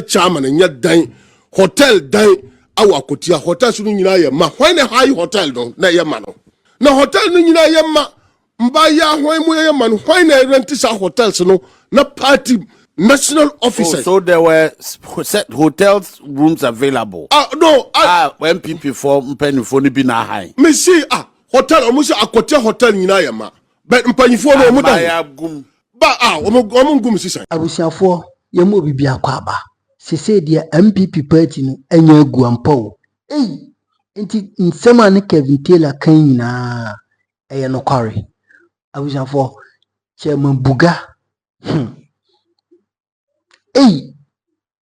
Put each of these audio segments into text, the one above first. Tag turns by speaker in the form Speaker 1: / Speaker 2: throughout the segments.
Speaker 1: chairman and yet dine hotel dine our kotia hotel sunu nyina ye ma when a high hotel no na ye ma no na hotel no nyina ye ma mba ya hwan mu ye ma no when na rent sa hotels no na party national officers.
Speaker 2: So there were set hotels rooms available.
Speaker 1: No.
Speaker 2: NPP for mpanifo ni bi na high.
Speaker 1: Me see hotel almost akotia hotel nyina ye ma. But mpanifo no mu da. Ba omo gum sisan.
Speaker 3: Abusiafo ye mo bibi akwaba. Sese dia MPP party no enya guampo. Enti nsema ne Kevin Taylor kan nyina eye no kware. Abusiafo Chairman Buga.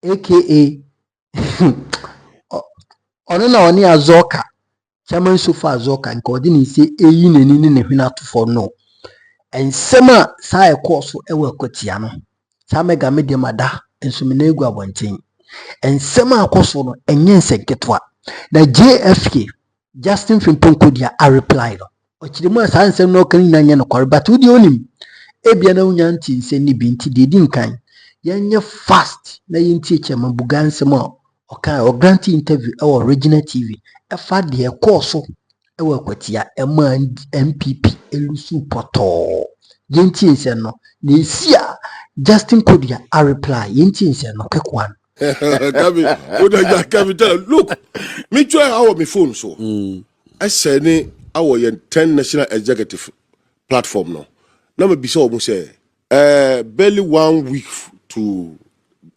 Speaker 3: AKA ono na oni azoka chairman sofa azoka nke odi ni se eyi nani ne hwena tofo no ensema sa ekoso ewe akotia no sa mega media mada ensumina egu abonten ensema akoso no enye nseketwa na JFK Justin Kodua a reply no ochirimu sa nsem no kan nyanya no kware but udi onim ebia na unya nti nse ni binti de di nkan yenye fast na yenti Chairman Buga nsema okay o grant interview our original TV efa de course ewe akwatia ema MPP elusu poto yenti nse no na esia Justin Kodua a reply yenti nse no kekwan
Speaker 1: look me try our me phone so I say ni our 10 national executive platform no na me bisa omo say barely 1 week to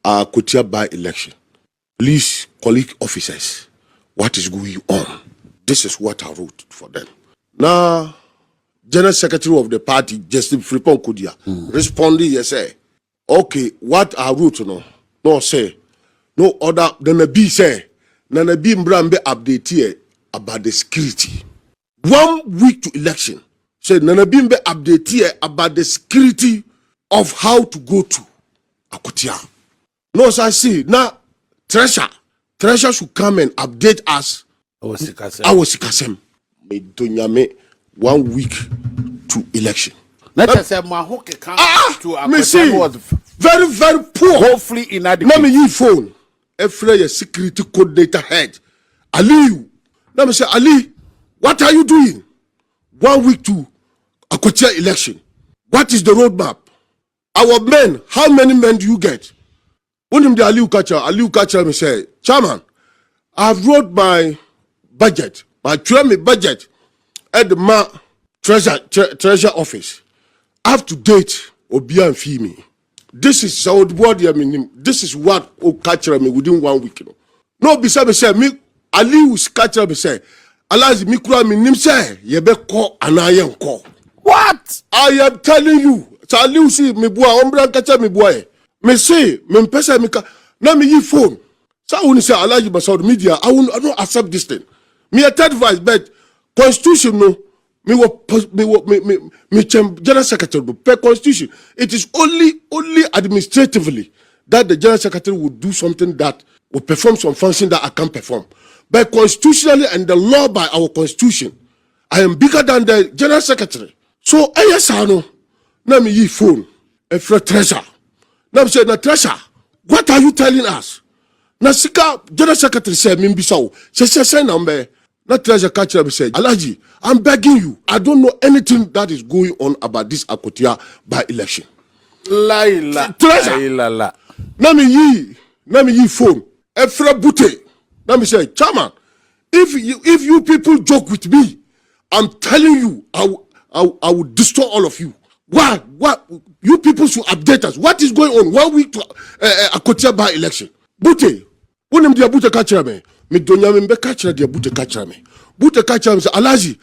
Speaker 1: Kodua by election. Please, colleague officers, what is going on? This is what I wrote for them. Now, General Secretary of the party, Justin Kodua, responding, yes, say, okay, what I wrote, no, say, no other than a B say, Nana B Mbrambe update here about the security. 1 week to election, say, Nana Bimbe update here about the security of how to go to Kodua. No, so I see now. Treasure should come and update us. Our Sikasem. Me donyame 1 week to election.
Speaker 2: Let's say Mahoke come to
Speaker 1: Kodua was very poor.
Speaker 2: Hopefully inadequate.
Speaker 1: Let me use phone. Every security coordinator head. Ali. Let me say, Ali, what are you doing? 1 week to Kodua election. What is the roadmap? Our men, how many men do you get? When the Aliu catcher me say, Chairman, I've wrote my budget, my budget at the treasure office. Up to date, Obia and Fimi. This is this is what catcher me within 1 week. No, beside me say, me Aliu catcher me say, Alazi me kura me nim say, yebe call and I am call.
Speaker 2: What?
Speaker 1: I am telling you. So Aliu see me boy, ombra catcher me boy. Me say, me pesa me ka na me yi phone. So when you say Alaji Basaud media, I don't accept this thing. Me at advice, but constitution no, me general secretary per constitution. It is only administratively that the general secretary would do something that will perform some function that I can't perform. But constitutionally and the law by our constitution, I am bigger than the general secretary. So yes, I know. Na me yi phone, a treasure. Now say na treasure. What are you telling us? Na sika general secretary say mimbisawo. Say number. Na treasure catcher say Alaji, I'm begging you. I don't know anything that is going on about this Kodua by election. Treasure. Na me yi phone. Efra bute. Na me say, Chairman, if you people joke with me, I'm telling you, I will destroy all of you. What? You people should update us. What is going on? 1 week to Kodua by election. Bute. When them Bute catcher me donya me catcher dia Bute catcher me. Bute catcher me say Alaji,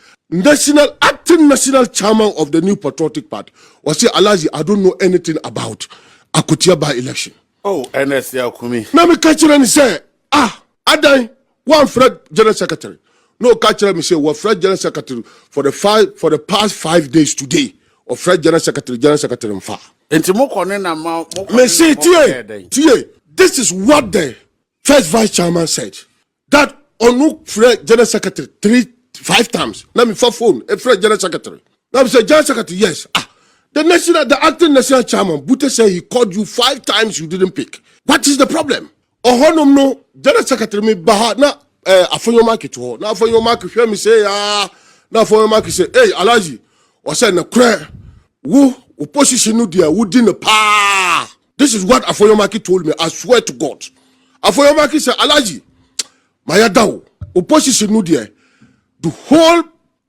Speaker 1: acting national chairman of the New Patriotic Party. Was say Alaji, I don't know anything about Kodua by election.
Speaker 2: Oh, NSL kumi.
Speaker 1: Now me catcher and say, Adan, one Fred General Secretary. No catcher me say, what Fred General Secretary for the past 5 days today. Or Fred General Secretary Mfa. Me say, Tie, this is what the first vice chairman said. That Onu Fred General Secretary 5 times. Let me phone a Fred General Secretary. Now me say General Secretary, yes. The acting national chairman, Bute say he called you 5 times, you didn't pick. What is the problem? ohonom no general secretary me ba na Afenyo market ho na Afenyo market hwe me say ya na Afenyo market say hey Alaji o say na kra wo opposition no dia wo di no pa. This is what Afenyo market told me. I swear to God. Afenyo market say Alaji maya dawo opposition no dia the whole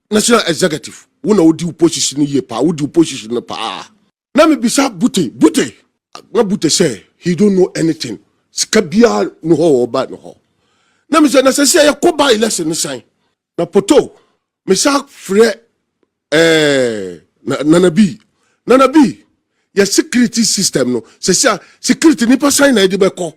Speaker 1: national executive wo na wo di opposition ye pa wo di opposition no pa. Na me bisa bute na bute say he don't know anything. Skabia no ho ba no ho. Na me say na say ya ko ba election no sign. Na poto me sa frɛ Nana B ya security system no say security nipa sign na de be ko.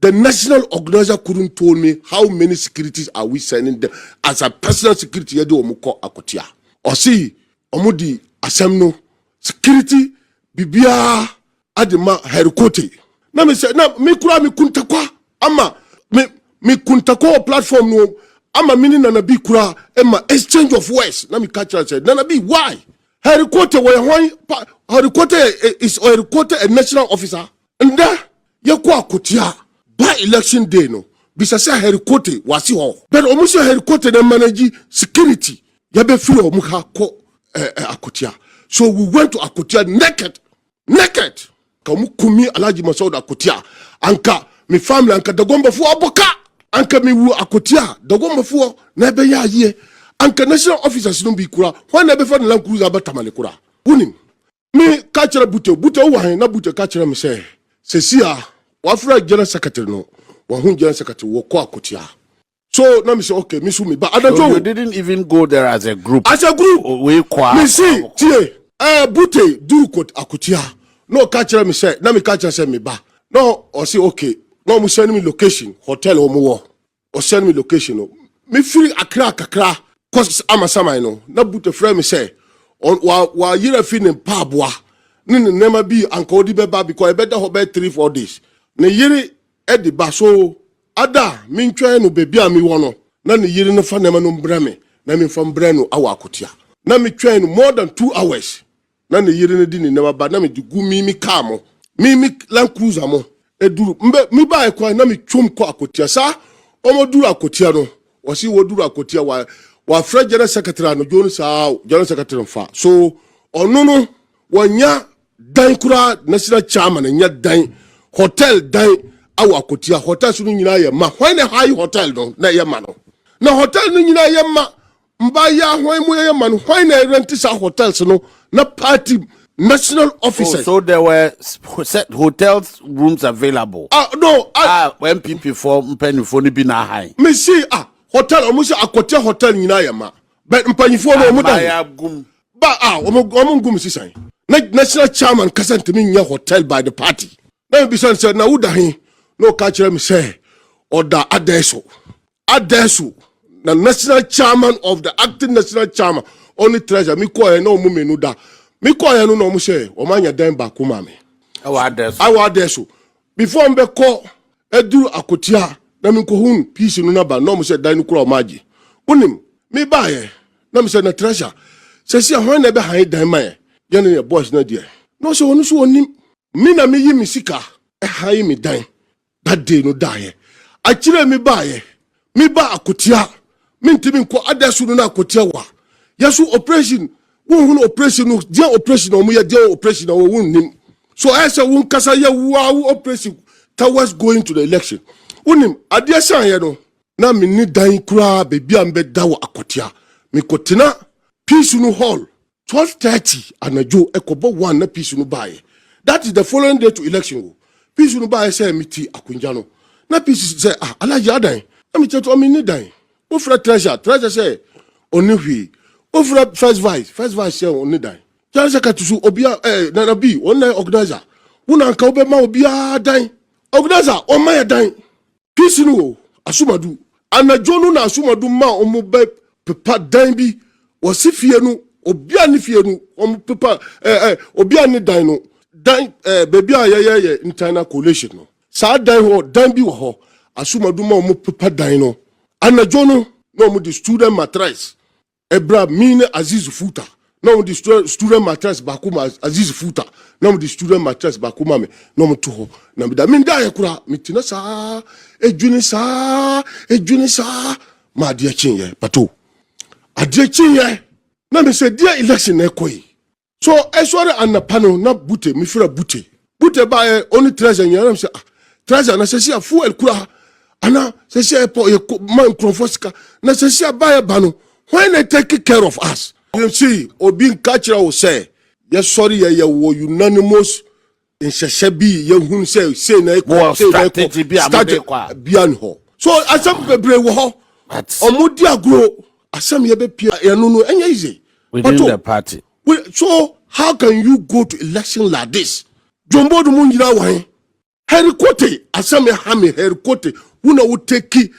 Speaker 1: The national organizer couldn't told me how many securities are we sending them as a personal security yede omuko akotia. Or see omudi asem no security bibia adema herikote. Na me say na me kura me kuntakwa ama me kuntakwa platform no ama mini Nana B kura ema exchange of words. Na me catch said Nana B why? Herikote is a national officer and there ye kwa akotia by election day no bisa say herikote wasi ho but omuso herikote na manage security ya be free omuka ko akotia. So we went to akotia naked ka mu kumi Alhaji Masoud akotia anka mi family anka dagomba fu aboka anka mi wu akotia dagomba fu na be ya ye anka national officers no bi kura when na be fa Land Cruiser batamale kura wunim mi ka kire bute wo han na bute ka kire me say sesia wafra general secretary no wahun general secretary wo ko akotia. So na me say okay me su me ba adajo.
Speaker 2: So you didn't even go there as a group. We kwa
Speaker 1: me see tie bute duru ko akotia no ka kire me say na me ka kire say me ba no o say okay no mo send me location hotel o mo wo o send me location no me free akra kakra cause amasama no na bute frame me say on wa yira fi ne paboa ne nema bi anka odi beba because e better ho be 3-4 days ne yiri edi ba so ada me ntwa no bebi a me wo no na ne yiri no fa nema no mbrame na me fa mbrane no awa akotia na me twa no more than 2 hours na ne yiri no di ne nema ba na me digu mimi car mo mimi Land Cruiser mo eduru mbe mi ba e kwa na me twom ko akotia sa omo duru akotia no osi wo duru akotia wa Fred General Secretary no Jones General Secretary fa so ono no wanya dan kura national chairman nya dan hotel dan awa akotia hotel sunu nyina ye ma when the high hotel no na ye ma no na hotel no nyina ye ma mba ya hwan mu ye ma no when na rent sa hotels no na party national officers.
Speaker 2: So there were set hotels rooms available.
Speaker 1: No.
Speaker 2: NPP for mpanifo ni bi na high.
Speaker 1: Me see hotel omusi akotia hotel nyina ye ma but mpanifo no mu dan ba omo gum sisan na national chairman kasant me nya hotel by the party na be said na udahin no ka kire me say order adeso na national chairman of the acting national chairman only treasure me call no mu menu da me call no mu say o manya dan ba ko ma me
Speaker 2: awa adeso
Speaker 1: before mbe call eduru akotia na me ko hun peace no na ba no mu say dan kura o maji unim me ba ye na me say na treasure say see how na be han dan ma ye ne boys na dia no so onu so onim me na me yi me sika han me dan that day no die akire me ba ye me ba akotia me ntimi nko adasu no na akotia wa yaso operation wo operation no dia operation o mu ya dia operation o wo nim so I say won kasa ya wo operation towards going to the election unim adia san ye no na me ni dan kura bebi ambe dawo akotia me kotina peace no hall 12:30 anajo ekobo 1 na peace no bae. That is the following day to election. Peace no bae say miti akunja no. Na peace say Alhaji adan. Na me cheto me ni dan. O fra treasure say oni hwi. O fra first vice say oni dan. Jan say katusu obia Nana B on organizer. Una nka obe ma obia dan. Organizer o ma ya dan. Peace no asumadu. Anajo no na asumadu ma omo be pepa dan bi. Wasifie no obia ni fie no pepa obia ni dan no dan baby ye internal coalition no sa dan ho dan bi wo ho asumadu ma omo pepa dan no anajo no no mo the student mattress ebra mine Aziz Futa no mo the student mattress ba kuma Aziz Futa na the student mattress ba ko ma me na mo to ho na me da yakura me tina sa edwini sa ma de chinye pato ade chinye na me se dia election na ekoi so esore anapano na bute me fira bute ba only treasure nya na me se treasure na se sia fuel kura ana se sia po man krofosika na se sia ba no when they take care of us you see obi cultural will say yes sorry ye wo unanimous in sheshebi ye hun say na
Speaker 2: strategy
Speaker 1: bia ho so asem bebre wo ho omudi agro asem ye be pia ye no enye easy
Speaker 2: within the party.
Speaker 1: So how can you go to election like this? Jombo do mun yira wan. Herikote asem ya ha me herikote una wo take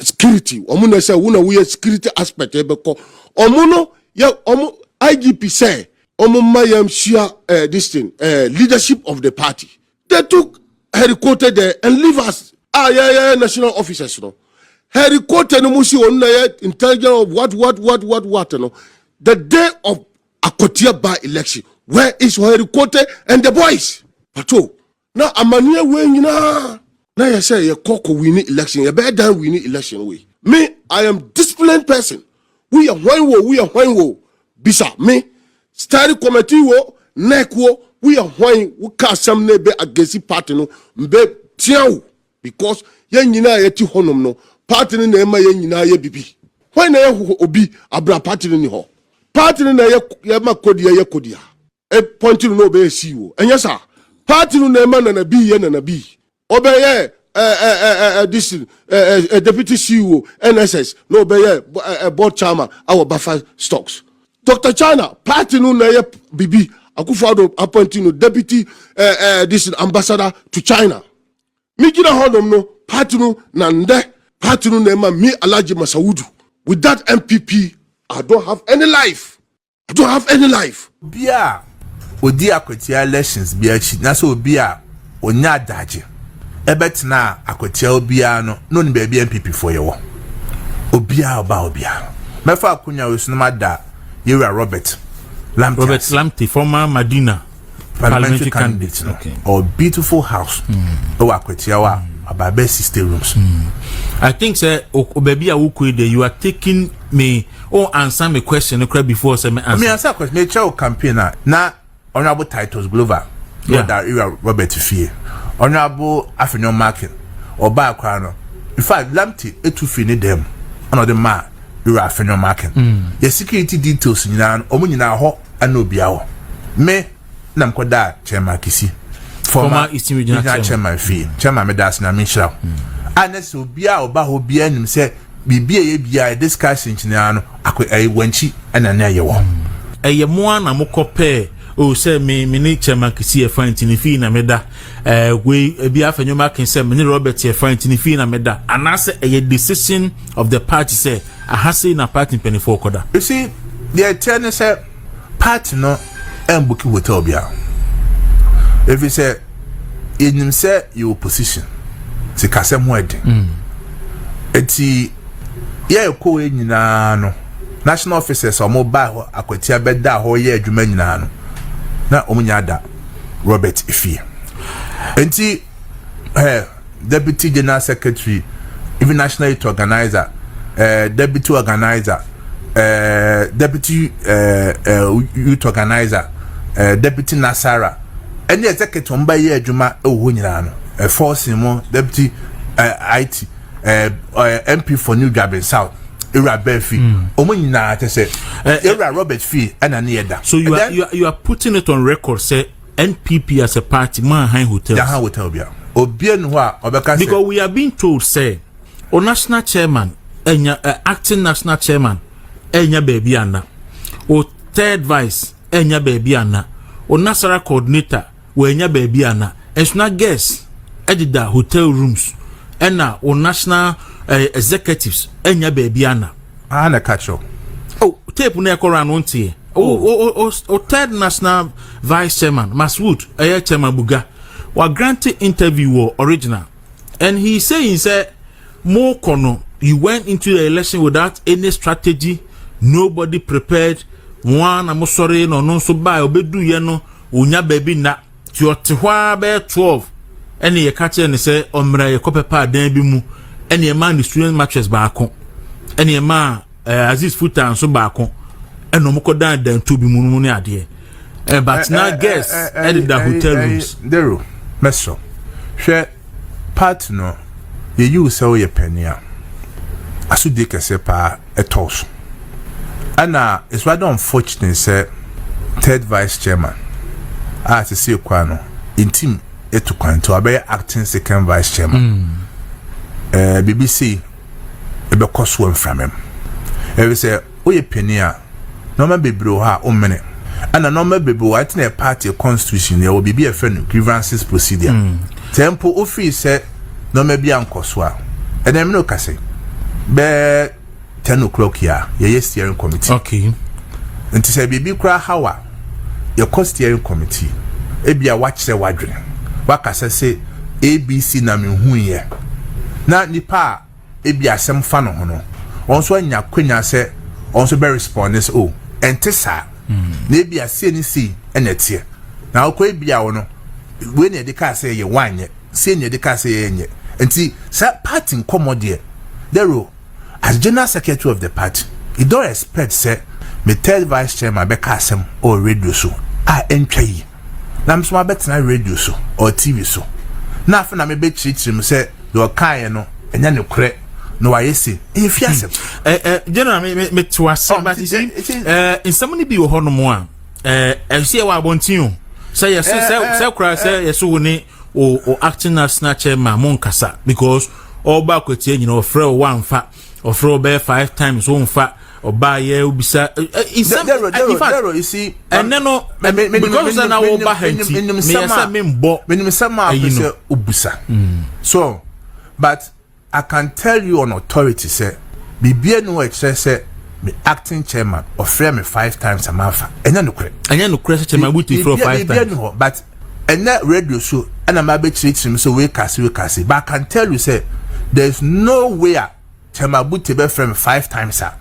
Speaker 1: security. Omuna say una wo security aspect e be ko. Omuno ya omu IGP say omu mayam share this thing leadership of the party. They took herikote there and leave us national officers no. Herikote no musi on intelligence of what no. The day of Akotia by election, where is Herikote and the boys? Pato. Now amania we na you say you cock winning election, you better than winning election way. Me, I am disciplined person. We are one wo. Bisa me, study committee wo, neck wo, we are one we cast some nebe against party no, mbe tiao because yen yina yeti honom no, party na ema yen yina ye bibi. Why na ye obi abra party ni ho? Party na ye ma kodia. E pointing no be see wo. Enya sa, party na ema na na bi. Obeye this deputy CEO NSS no be board chairman our buffer stocks. Dr. China party no na bibi Akufo-Addo appointing no deputy this ambassador to China. Me gina hodom no party no na nde party no na me Alhaji Masaudu. With that MPP I don't have any life.
Speaker 4: Bia odi akwatia elections bia chi na so bia onya adaje ebetina akwatia obia no ni be MPP for ye wo obia mefa akunya wesu na da yewura Robert Lamte
Speaker 5: former Madina
Speaker 4: parliamentary candidate no okay. Or beautiful house o akwatia wa about 60 rooms.
Speaker 5: I think say obabi a you are taking me answer me question before say me answer.
Speaker 4: Me answer question me chair campaign na honorable titles Glover that era Robert Fie honorable Afenyo Markins oba akwa no in fact Lamte etufi ni dem another man era Afenyo Markins your security details nyina omo nyina ho anobia ho me na mkoda chairman kisi former
Speaker 5: Eastern Regional
Speaker 4: chairman Fie chairman me das na me shira anes obia oba ho bia nim say bibia ye bia discussion nyina no akwa wanchi ana na ye wo
Speaker 5: eye mo ana mokope o say me ni chairman kisi e fan tinifi na meda we bi Afenyo Markins say me ni Robert e fan tinifi na meda anase a decision of the party say ahase na party penifo koda.
Speaker 4: You see the attorney say party no embuki hotel bia if you say in say your opposition se kasem wedding eti ye ko nyina no national officers o mo ba akwatia beda ho ye adwuma nyina no na omunya da Robert Ifie enti deputy general secretary even national youth organizer deputy organizer deputy youth organizer deputy Nasara any executive mba ye adwuma ho nyina no force mo deputy IT MP for New Gabon South Era Befi omunyina atese Era Robert Fie ana ne yeda.
Speaker 5: So you are putting it on record say NPP as a party man high hotel.
Speaker 4: Ya hotel bia obien ho a obeka say
Speaker 5: because we are being told say o national chairman acting national chairman enya baby ana o third vice enya baby ana o Nasara coordinator we enya baby ana ensuna guest edida hotel rooms ena o national executives enya baby ana
Speaker 4: ana catcho
Speaker 5: tape na ekora no ntie o third national vice chairman Maswood chairman Buga wa granted interview original and he saying say more kono you went into the election without any strategy, nobody prepared one I'm sorry no so by obedu ye no unya baby na ti otihwa be 12 ene ye ka che ne se omra ye kopepa dan bi mu ene ye man the student mattress baako ene ye ma Aziz Futa so baako eno mo ko dan to bi mu ne ade but now guess at the hotel rooms
Speaker 4: dero meso hwe part no ye use so ye penia aso de kese pa etos ana it's rather unfortunate say third vice chairman to see kwano in team etu kwanto abe acting second vice chairman BBC ebe koso mfram em e say oye penia no ma bebro ha o mene ana no ma bebro at na party constitution ya obibi e fe no grievances procedure tempo office say no ma bia nkoso a ene me no kase be 10 o'clock ya ye steering committee
Speaker 5: okay
Speaker 4: nti say bibi kra hawa ye steering committee ebia wachse wadwene wakasa se ABC na me hu ye na nipa ebia asem fa no ho no onso anya kwanya se onso be responders o ente sa na ebia se ni si enetie na okọ ebia wo no we na de ka se ye wanye se na de ka se ye nye nti sa party nkomode there as general secretary of the party you don't expect say me third vice chairman be ka asem or radio so entwa yi na mso abetena radio so or TV so na afa na me be chichirim say do kan no enya ne kure no wayesi e fiasem
Speaker 5: general me to asem but in somebody be ho no mo a see wa abontin say yes say kura say yes wo ni o acting national chairman mon kasa because all back with you know frɛ one fa or throw bear 5 times one fa or buy ye ubisa in fact
Speaker 4: you see
Speaker 5: and then no because na wo ba hanti me say me mbo
Speaker 4: me sama say ubusa so but I can tell you on authority say bibia no e say me acting chairman or frame me 5 times a month enya no kure
Speaker 5: chairman we to throw 5 times
Speaker 4: but and that radio show and I'm a bit treating so we kasi but I can tell you say there's no way chairman we to be frame 5 times a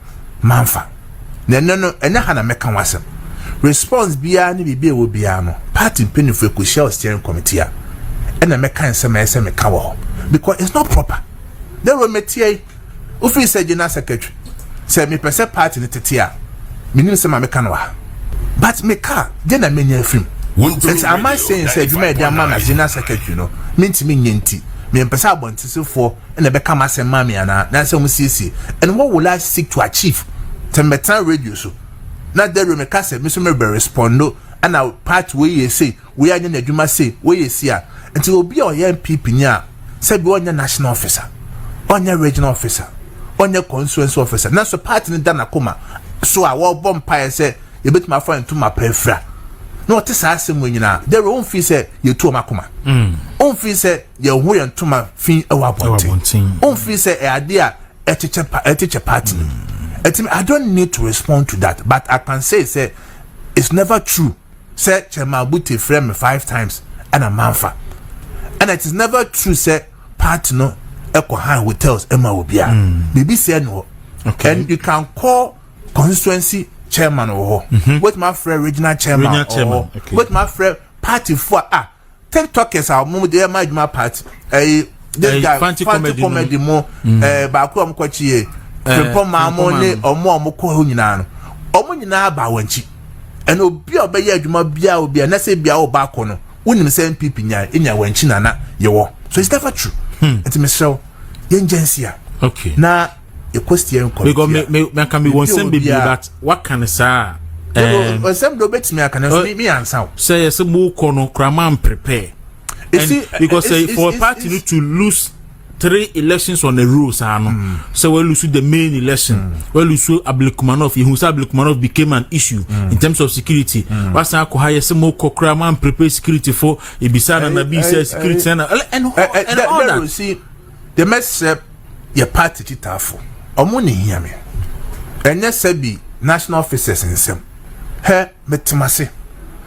Speaker 4: manfa no enya hana meka wasem response bia ni bibia wo bia no party penny for ko share steering committee a ena meka nsem meka wo because it's not proper there were metie office general secretary say me pese party ni tete a minim se ma meka no wa but meka je na menya film and am I saying say you made am na general secretary no mintimi nyenti me pese abontesefo ena beka masem ma me ana na say mu sisi and what will I seek to achieve tembetan radio so na there me ka say me so me respond no and our part we say we anya na adwuma say we see a until obi o ye NPP nya say be onya national officer onya regional officer onya constituency officer na so party ni dana koma so a wo bom pa say e betima fa into ma prefra no te sa asem nyina there won fi say ye to makoma on fi say ye hu ye ntoma fin ewa bontin on fi say e ade a etiche party I don't need to respond to that but I can say it's never true say Chemabuti frame me 5 times and a manfa and it is never true say party no echo high hotels Emma will be maybe say no okay and you can call constituency chairman or with my friend regional chairman or with my friend party for TikTokers are move there my party this guy fancy comedy mo ba ko am kwachi people mamone omo ko ho nyina no omo nyina ba wanchi and obi obeye adwuma bia obi na se bia o ba ko no wonim se NPP nya wanchi na ye wo so it's never true it me show agency
Speaker 5: okay
Speaker 4: na e question
Speaker 5: because me can be one same baby that what can say
Speaker 4: some do bet me I can me answer
Speaker 5: say yes mo ko no kraman prepare because for a party to lose 3 elections on the rules so we lose the main election we lose Ablekumanov who said Ablekumanov became an issue in terms of security what's na ko hire some kokra man prepare security for ibisa na be security and all that
Speaker 4: you see the message your party chitafo omo ne hia me enye sabi national officers nsem metimase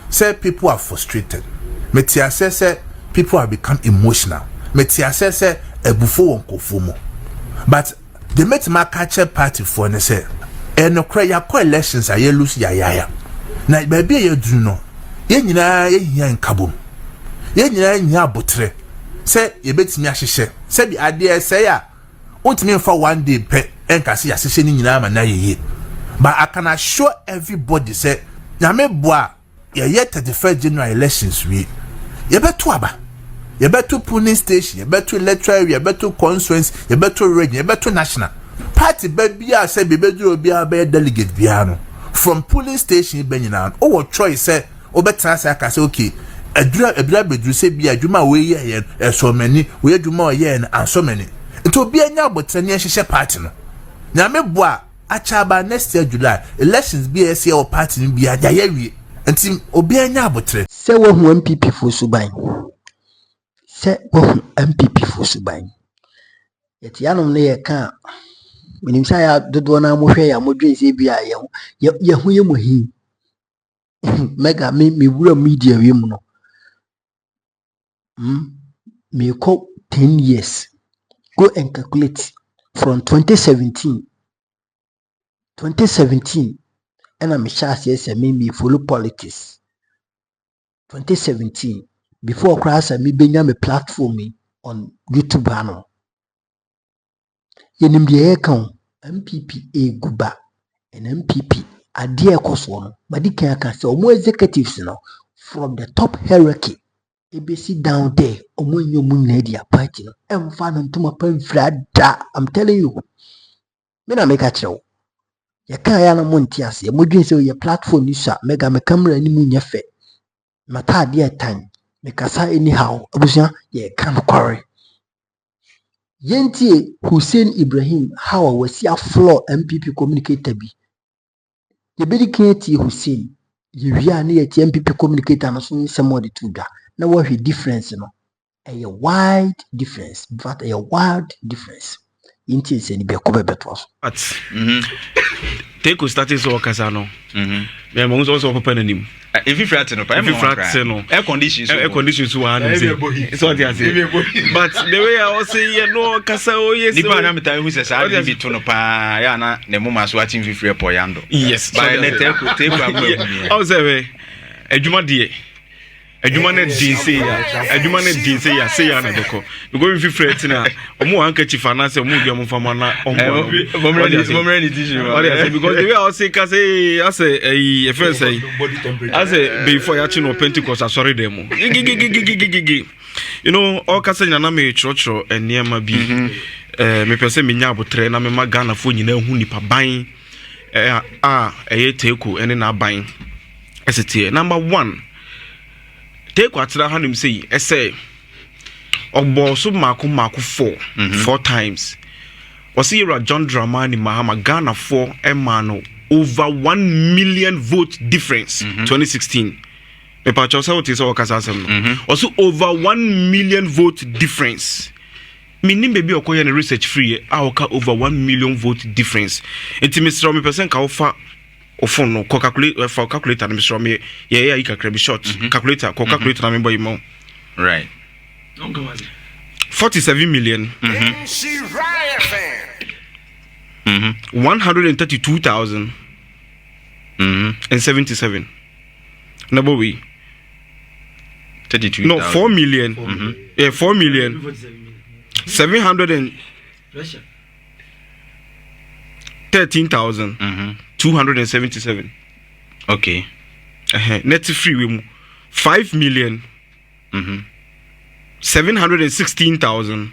Speaker 4: say people are frustrated metiase say people have become emotional metiase say ebufo won kofumo but the metima catch party for ne say eno kra ya ko elections aye lose ya na ba bia ye duru no ye nyina ye hia nkabom ye nyina nya abotre se ye betimi ahyehye se bi ade se ya ontimi mfa one day pe enkase ya hyehye ni nyina ma na ye but I can assure everybody say nyame boa ye 31st January elections we ye beto aba ye beto polling station ye beto electoral ye beto constituency ye beto region ye beto national party baby a say bebedu obi a be delegate bia no from polling station be nyina o wo choice say obetra say aka say okay edura bedru say bia adwuma we ye so many we adwuma ye na so many nto obi anya abotre ne hyehye party no nyame boa achaba next year July elections BSC or party bi aja yawie nti obi anya abotre
Speaker 3: se wo hu MPP fo suban se wo hu MPP fo suban yeti anom ne ye ka minim sa ya dodo na mo hwe ya modwen se bia ye hu ye mo hi mega me wura media we mu no me ko 10 years go and calculate from 2017 and I'm sure yes me follow politics 2017 before class me benya me platform on YouTube ano yenim de kan MPP guba and MPP ade ekoso no but the can say omo executives no from the top hierarchy ABC down there omo nyomu na dia party no emfa no ntoma pamfrada I'm telling you me na make a chew ya kan ya na monti ase modwen se ye platform ni sha mega me camera ni mu nyefe mata ade etan me kasa anyhow abusia ye kan kware yenti Hussein Ibrahim how was ya floor MPP communicator bi ye bedi kenti Hussein ye wia na ye MPP communicator no so nsemo de tuga na what the difference no a wide difference in fact a wide difference yenti se ni be ko be beto so
Speaker 6: at take status o kasa no me mo nso so papa nanim
Speaker 7: if you frat no air conditions
Speaker 6: one so they say but the way I was say you know kasa o yes
Speaker 7: ni pa na meta hu se sa bi to no pa ya na ne mo maso atin fifre po yando
Speaker 6: yes
Speaker 7: by na take amu
Speaker 6: I was say adwuma de adwuma na din say ya say ya na deko because if fret na omo anka chifa na say omo bi omo fama na omo
Speaker 7: momre ni tissue
Speaker 6: because the way I say ka say I say e first say I say before ya chi no Pentecost sorry dem you know all ka say na me church eniema bi me pese me nya abotre na me magana fo nyina hu nipa ban teku ene na ban esetie number 1 take kwatra hanim say say ogbo so mako 4 times was here John Dramani Mahama Ghana 4 emano over 1 million vote difference 2016 me pa chosa what is okasasem also over 1 million vote difference minim baby okoye na research free awoka over 1 million vote difference enti Mr. me person ka ofa ofon no calculate for calculator na Mr. me yeah you can short calculator calculator na me boy mo
Speaker 7: right
Speaker 6: 47 million 132,000 and 77 number we
Speaker 7: 32
Speaker 6: no 4 million yeah 4 million 713,277
Speaker 7: okay
Speaker 6: net free we 5 million 716,000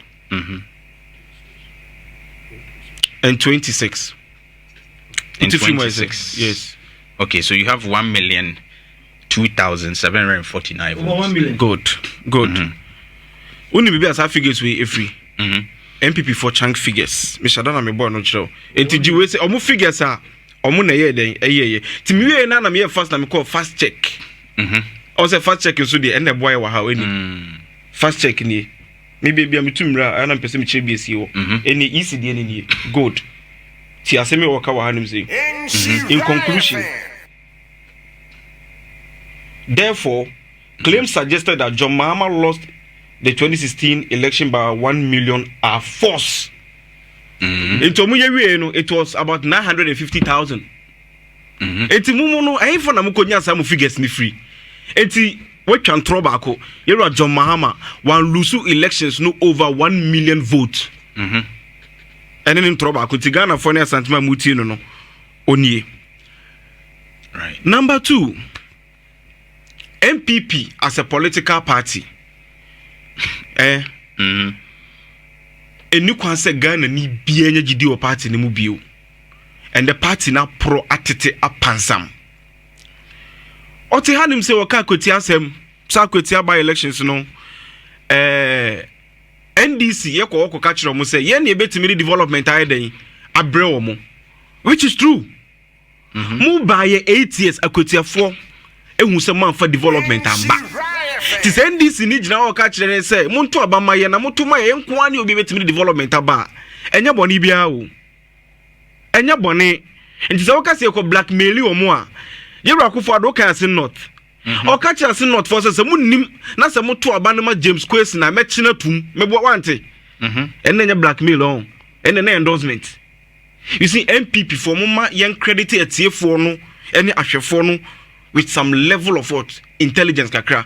Speaker 6: and 26
Speaker 7: and 26
Speaker 6: yes
Speaker 7: okay so you have 1,02,749 votes.
Speaker 6: good only maybe as figures we free MPP for chunk figures me shadana me boy no chiro enti di we say omo figures omo na ye den eyeye ti mi we na me fast na me call fast check o say fast check so dey and the boy wa ha eni fast check ni me baby am tumra ana pese me che bi esi wo eni easy dey ni good ti asemi wo ka wa hanim say in conclusion therefore claims suggested that John Mahama lost the 2016 election by 1 million are false. It was about 950,000. Eti mumu no ain't for na mukonya some figures ni free. Eti we can throw back. You're John Mahama one lose elections no over 1 million votes. And then in throw back Tigana for Santima Mutino no onye.
Speaker 7: Right.
Speaker 6: Number 2, NPP as a political party. Enu kwanse Ghana ni bia nya gidi o party ni mu bio. And the party na pro atete apansam. Ote hanim se waka kweti asem, sa kweti by elections no. NDC ye ko ka kire mo se ye na ebetimi development ayeden abre wo mo. Which is true. Mu baye 8 years akwetiafo ehu se man for development amba. Ti se NDC ni gina wo ka kire ne se monto abama ye na monto ma ye nko ani obi betimi development aba. Enya boni bia o. Enya boni nti se wo ka se ko blackmail wo mo a ye rakofo ado ka se not. O ka kire se not for se munnim na se moto aba na ma James Kwesi na mechina tum mebo wante. Enya blackmail on. Enya endorsement. You see, NPP for mama young credit at TF4 no any ashefo no with some level of what intelligence kakra.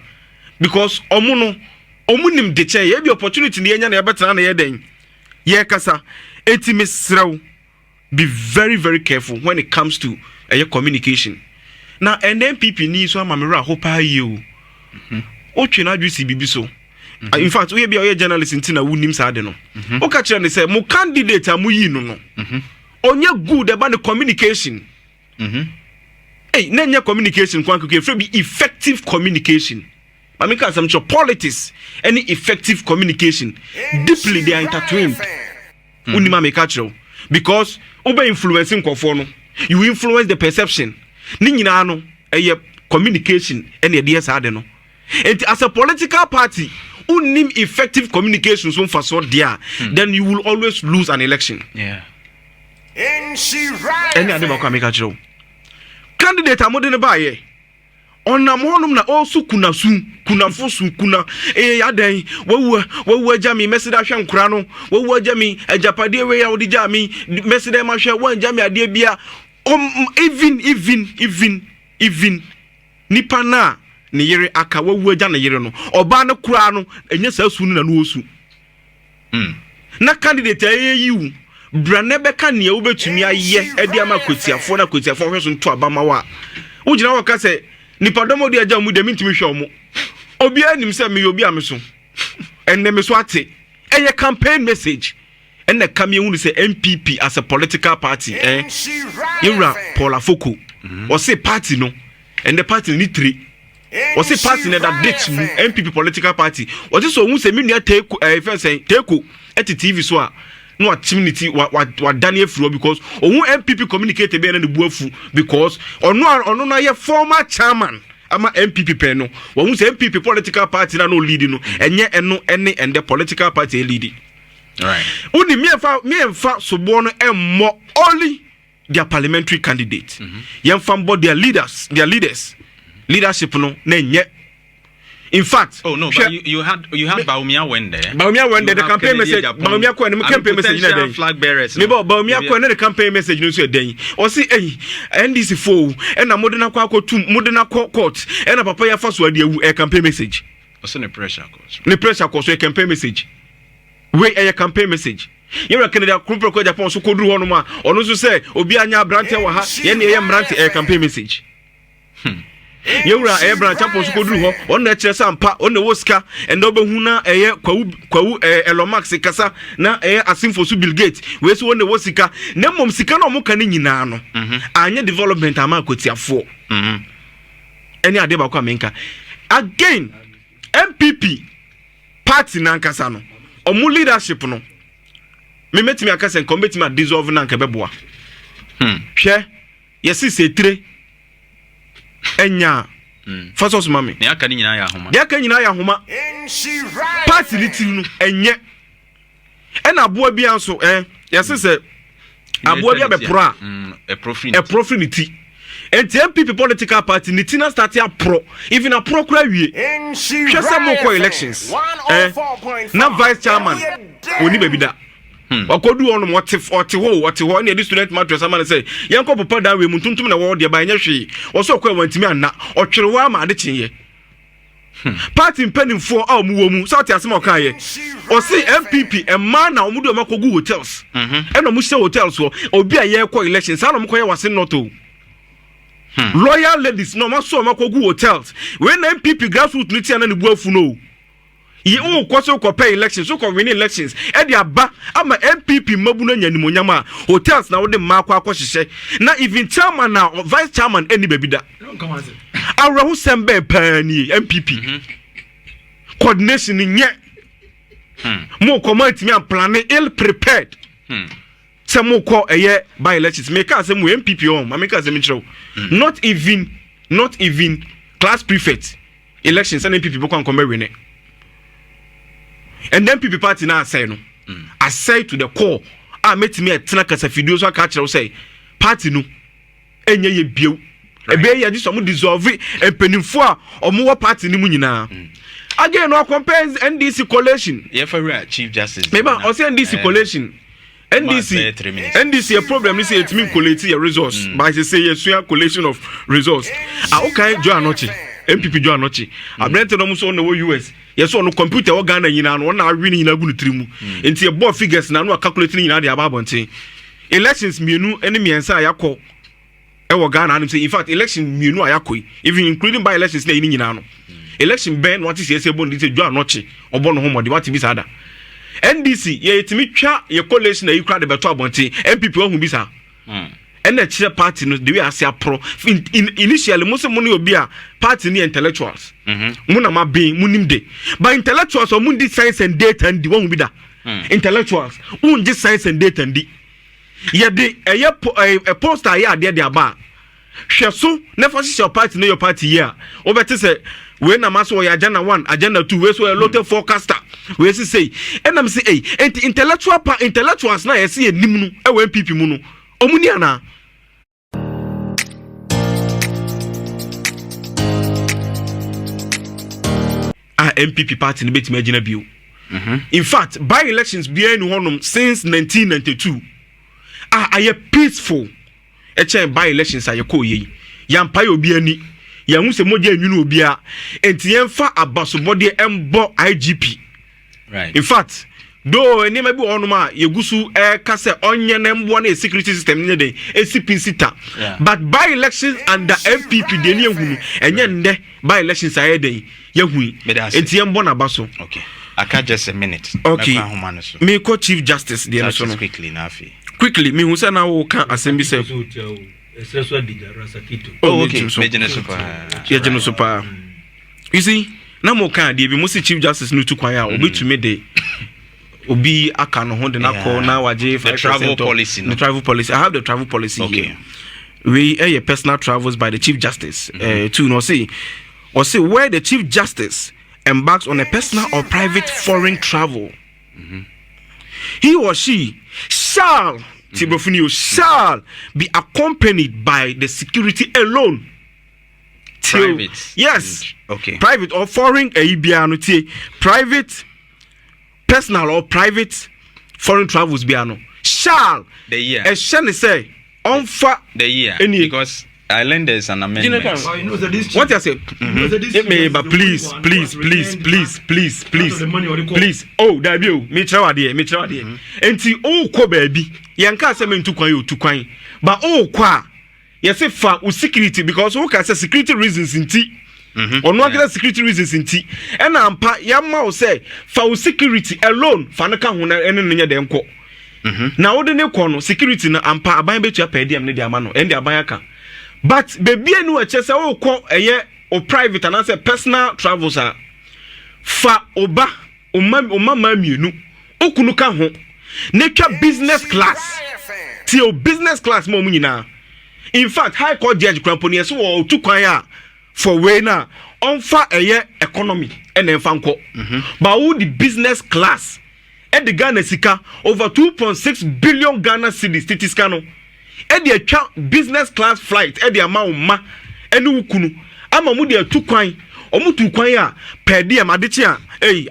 Speaker 6: Because omunim de che ye be opportunity ni enya na yebetana na yeden. Ye kasa etimi srew. Be very very careful when it comes to communication. Now NPP ni so amamera hopa you. O twena adwisi bibi so. In fact, we be a journalist in Tina wunim sa de no. O ka kire ne say mo candidate amuyi no. Onye good about the communication. Hey, nenya communication kwa kuke be effective communication. I mean, some politics, any effective communication, deeply they are intertwined. Unima make catch because over influencing kofono, you influence the perception. Ninyina no, communication any ideas are no. And as a political party, unim effective communication so for so there, then you will always lose an election.
Speaker 7: Yeah.
Speaker 6: Any other make candidate amode ne baye onam honum na also kuna fosu kuna yaden wo jami mesida hwe nkura no wo jami ajapade we ya odi jami mesida ma hwe wan jami ade bia even nipa na ne yere aka wo aja ne yere no oba ne kura no enye sa su na no osu na candidate ayeyiwu brane beka ne wo betumi aye edi ama kotiafo na kotiafo hwe so nto abama wa wo gina wo ka se nipa domo di aja mu de mintimi hwe omo obi anim se me obi ameso enne me so ate eye campaign message enne kam ye se NPP as a political party Ira Paul Afoko o se party no and the party ni 3 o se party na that date mu NPP political party o se so hu se me nua teko eti TV so a no activity wa Daniel Fro because ohun MPP communicate be na ne buafu because ono na ye former chairman ama MPP pen no wo say MPP political party na no lead no enye eno ene and the political party lead.
Speaker 7: Right.
Speaker 6: Uni me emfa sobo no emmo only their parliamentary candidates. Yemfa mbo their leadership no na enye. In fact,
Speaker 7: oh no, but you had Baumia went there.
Speaker 6: Baumia went there. The campaign message. Baumia ko na campaign message na dey.
Speaker 7: Flag bearers.
Speaker 6: Me Baumia ko na the campaign message no so dey. O say NDC fo e na modena kwa akotum modena court e na papa ya fa so ade awu campaign message.
Speaker 7: O say no pressure course.
Speaker 6: No pressure course e campaign message. We e campaign message. You reckon that Krumpro ko Japan so kodru ho no ma ono so say obi anya brante wa ha ye na ye mrante e campaign message. Yewura branch apon so kodru ho on na kire sampa on na woska and obehu na kwawu Elon Musk kasa na asimfo so Bill Gates we so on na wosika na mom sika na omuka ni nyina no anya development ama kotiafo any ade ba kwa menka again MPP party na nkasa no omu leadership no me metimi akasa nko metimi dissolve na nka beboa hwe yesi setre enya fasos mami
Speaker 7: ne aka ni nyina ya homa
Speaker 6: party little no enye ena aboa bia nso yesi se aboa bia be pro
Speaker 7: a
Speaker 6: profinity and MPP political party ni tina start ya pro even a pro kura wie hwe some ko elections na vice chairman oni be bi da Kodua on what ho na the student mattress amane say yanko papa da we muntuntum na wo de ba nya hwe wo so kwa wantimi anna otwerewa ma ade chenye party penning for our mumu South Asmoka or say MPP a man now mudu makogu hotels and no musha hotels or be a year elections and Mokoya was in not loyal ladies no maso makogu hotels when MPP grassroots nitian and the ye o kwaso pay elections so win elections e dia ba ama MPP mabuna nyanimonyama hotels na wo de makwa akwhye na even chairman na vice chairman any baby da awrahu sembe pani MPP coordination nye mo commit me plan ill prepared some ko eye by elections make us some MPP on make us not even class prefect elections and MPP boko come win it. And then people party now say no. I say to the core, I met me at Tanaka video so I catch say party no enye ye bio. Ebe ya just some dissolve and penifo or more party ni mu nyina. Again no compare NDC coalition.
Speaker 7: Yeah for Chief Justice.
Speaker 6: Maybe I say NDC coalition. NDC a problem is it mean collect a resource. But I say yes we are collation of resource. Ah okay jo anochi. MPP jo anochi. Abrente no so no US. Yes on computer o Ghana nyina no na awi nyina gu no trimu. Enti e board figures na no calculate nyina de ababonten. Elections mienu ene miensa yakọ e wo Ghana anim say in fact election mienu ayakọ even including by elections na nyina no. Election ben what is say bond say jo anochi obo no homode what be sada. NDC ye etimi twa ye coalition na yikra de beto abonten MPP ohun bi sa. And the chair party no the way I say pro initially most of money obi a party ni intellectuals muna ma be munim de but intellectuals or mundi science and data and the one be da intellectuals mundi science and data and the ye de a poster here there dey aba hwe so never see your party no your party here obeti say we na maso your agenda 1 agenda 2 we so a lot of forecaster we say and am say intellectuals na ye see enim no e we MPP mu no omuni ana MPP party ni betime agina bio. In fact, by elections being honum since 1992. Aye peaceful. Eche by elections aye ko ye. Yampa obi ani. Yahu se moja enwunu obi a. Enti yemfa abasobode embo IGP.
Speaker 7: Right.
Speaker 6: In fact, though any maybe onuma yegusu kase onye nembo na security system ni de SCPC ta. But by elections under MPP de ni ehunu enye nde by elections aye dey yehui enti yembo na baso.
Speaker 7: Okay. I can't just a minute.
Speaker 6: Okay. Me ko Chief Justice de no so no. Quickly me hu say na wo kan assembly say.
Speaker 7: Oh okay. Mejene super.
Speaker 6: You see, na mo kan de bi mo see Chief Justice no tu kwan a obetumi de obi aka no ho de na call na waje 5%
Speaker 7: the travel policy.
Speaker 6: The travel policy. I have the travel policy here. We personal travels by the Chief Justice. To no say or say where the Chief Justice embarks on a personal or private foreign travel, he or she shall shall be accompanied by the security alone.
Speaker 7: Private.
Speaker 6: Yes.
Speaker 7: Okay.
Speaker 6: Private or foreign private, personal or private foreign travels biano shall
Speaker 7: the year.
Speaker 6: A shall say on
Speaker 7: the year because I learned there's an amendment.
Speaker 6: What you say? But please. Oh, that you me try there. Enti oh ko baby. Yanka say me to kwan. But oh kwa. You say for security because who can say security reasons in tea. Or no get security reasons in tea. And ampa yamma say for security alone for na kan ho na ene nya de nko. Na wo de ne ko no security na ampa aban betu apedi am ne de ama no and aban aka. But baby enu a chese wo ko eye o private and say personal travels are fa oba o mama mienu okunu ka ho na twa business class ti o business class mo nyina. In fact high court judge kramponi so o tu kwan a for we na onfa eye economy and enfa nko but who the business class at the Ghana sika over 2.6 billion Ghana cedis titis no e dey twa business class flight e dey amount ma ene ukunu ama mu dey tu kwan omutu kwan a per diem adeche a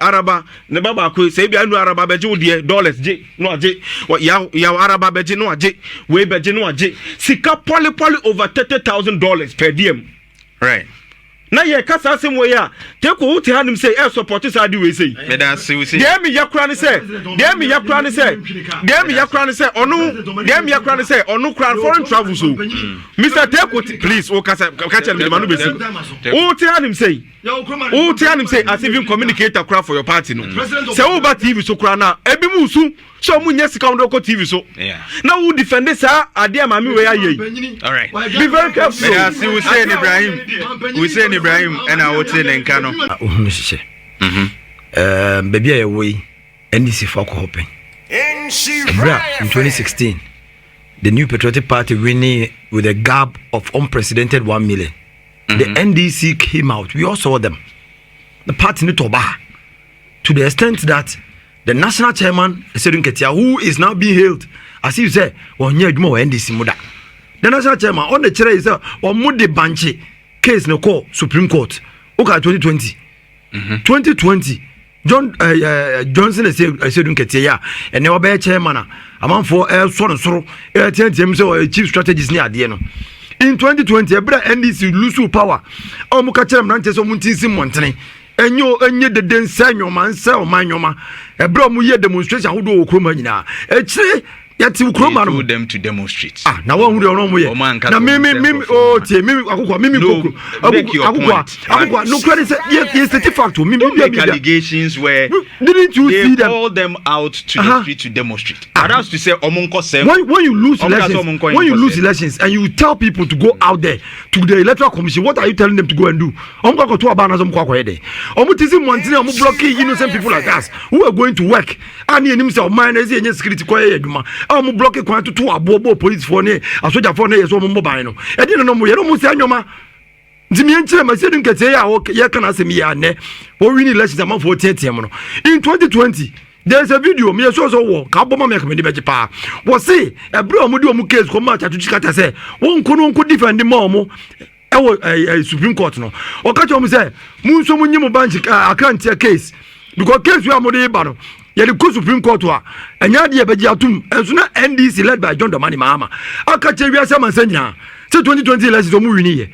Speaker 6: araba ne baba ko say bia nu araba beje wo de dollars je no aje ya araba beje no aje we beje no aje sika poly over $30,000 per diem,
Speaker 7: right?
Speaker 6: na ye kasa asem wo ya take wo te hanim say e support side we say
Speaker 7: me da se we say
Speaker 6: dey me yakra ne say onu kran foreign travel so Mr. Take please o kasa catch me manu besi o te hanim say as even communicator kra for your party no say o ba TV so kra na ebi mu su so mu nya sika ndo ko TV so na wo defend sa ade amami we aye
Speaker 7: all right
Speaker 6: be very careful
Speaker 7: me da se we say Ibrahim and I would say Nenkano.
Speaker 8: Baby, I way NDC for hoping. In 2016, the new Patriotic Party winning with a gap of unprecedented 1 million. The NDC came out. We all saw them. The party in Toba, to the extent that the national chairman, who is now being hailed, as you say, well, more NDC Muda. The national chairman on the chair is or Mudi Banchi. Case no call Supreme Court. Okay, 2020. 2020. Johnson is said Ketia, and never bear chairman. Among for sort of chief strategist near the end. In 2020, a brother NDC lose power. Omukachem Ranches of Muntinsim Montane. And you the den sign your man, sell my yoma. A bro mu demonstration who do Kromana. A tree. Yet you
Speaker 7: told them to demonstrate.
Speaker 8: Now one would know me. Now me oh mimi no credit yes the fact to me
Speaker 7: allegations where
Speaker 8: didn't you see them
Speaker 7: call them out to the street to demonstrate. That's to say omonko sem
Speaker 8: when you lose elections and you tell people to go out there to the electoral commission, what are you telling them to go and do? Omonko to abana some kwa kwede omutisi montine omo blocking innocent people like us who are going to work and himself minus any security kwa eduma omo block kwan to abobo police for ne asoja for ne yeso mo mobile no e di no mo ye no mo se anyoma ntimi enchire ma se dun kete ya o ye kana se mi ya ne o win elections am for 10 no in 2020 there is a video me so wo ka bomo me come be pa wo say e bre omo di omo case ko ma cha chikata say won ko defend mo omo e wo Supreme Court no o ka cho mo say mu so mo nyimo bank account case because case we am dey ba no yeli ko Supreme Court wa enya de beji atum enso na NDC led by John Dramani Mahama aka che wiase mansanya se 2020 elections omu wini ye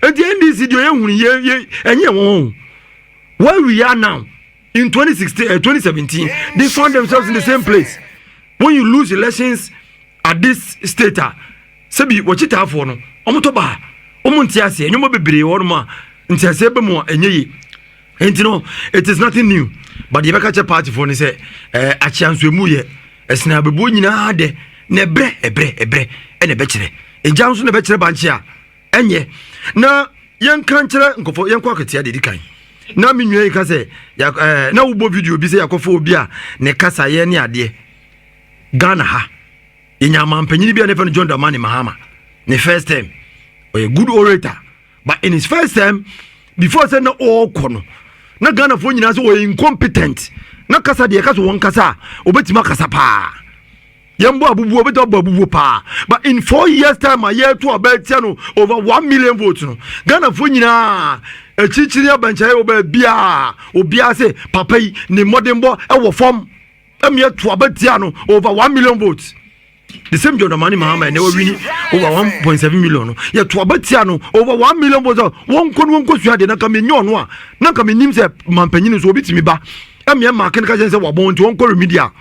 Speaker 8: enti NDC dio ehunu ye enye won where we are now in 2017 they found themselves in the same place. When you lose elections at this state sebi wochita afo no omoto ba omontiase enyomo bebre worma ntiase be mo enye yi enti no it is nothing new. But the Bekacha party for say a chance we muye esna bebu nyina de na ebre ene bechere e janso na bechere banchia enye na yen kan kire nkofo yen kwa ketia de dikan na menwe ka say na wo video bi say yakofo obi a ne kasa ye ne ade Ghana ha enyama mpanyini bi a ne fe John Dramani Mahama ne first time a good orator, but in his first time before say na all kono na Ghana fo nyina so we incompetent na kasa de kasa won kasa obetima kasa pa yambo abubu obeto abubu pa but in 4 years time a year to abetia no over 1 million votes no Ghana fo nyina echichiri abanchai obia say papa yi ne modembo e wo form emie to abetia no over 1 million votes. The same John Dramani Mahama never winning over 1.7 million. Yeah, to Abatiano over 1 million was one suya de Nakami Nyon. Nakami Nim said Mampenino so bit me ba. Markins says we're born to Uncle Media.